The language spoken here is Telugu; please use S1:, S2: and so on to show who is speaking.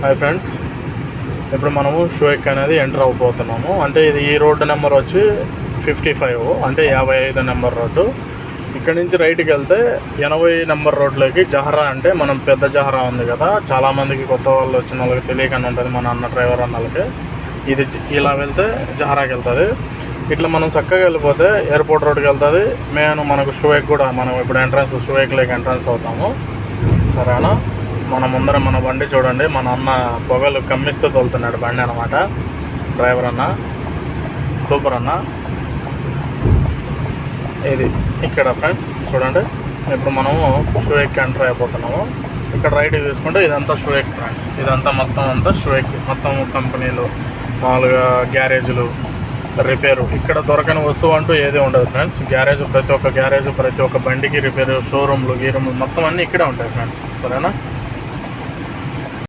S1: హాయ్ ఫ్రెండ్స్, ఇప్పుడు మనము షూయక్ అనేది ఎంటర్ అవబోతున్నాము. అంటే ఇది ఈ రోడ్డు నెంబర్ వచ్చి 55, అంటే 55 నెంబర్ రోడ్డు. ఇక్కడ నుంచి రైట్కి వెళ్తే 80 నెంబర్ రోడ్లోకి జహరా, అంటే మనం పెద్ద జహరా ఉంది కదా, చాలామందికి కొత్త వాళ్ళు వచ్చిన వాళ్ళకి తెలియకుండా ఉంటుంది మన అన్న డ్రైవర్ అన్నలకి. ఇది ఇలా వెళ్తే జహరాకి వెళ్తుంది. ఇట్లా మనం చక్కగా వెళ్ళిపోతే ఎయిర్పోర్ట్ రోడ్కి వెళ్తుంది. మనకు షూయక్ కూడా, మనం ఇప్పుడు ఎంట్రన్స్ షూయక్ లేక ఎంట్రన్స్ అవుతాము. సరేనా? మన ముందర మన బండి చూడండి, మన అన్న పొగలు కమ్మిస్తూ తోలుతున్నాడు బండి అనమాట. డ్రైవర్ అన్న సూపర్ అన్న. ఇది ఇక్కడ ఫ్రెండ్స్ చూడండి, ఇప్పుడు మనము షూయక్ ఎంటర్ అయిపోతున్నాము. ఇక్కడ రైట్ తీసుకుంటే ఇదంతా షూయక్ ఫ్రెండ్స్. ఇదంతా మొత్తం అంతా షూయక్, మొత్తం కంపెనీలు, మామూలుగా గ్యారేజీలు, రిపేరు. ఇక్కడ దొరకని వస్తువు అంటూ ఏది ఉండదు ఫ్రెండ్స్. ప్రతి ఒక్క గ్యారేజ్, ప్రతి ఒక్క బండికి రిపేరు, షోరూమ్లు, గీరూమ్లు మొత్తం అన్నీ ఇక్కడే ఉంటాయి ఫ్రెండ్స్. సరేనా?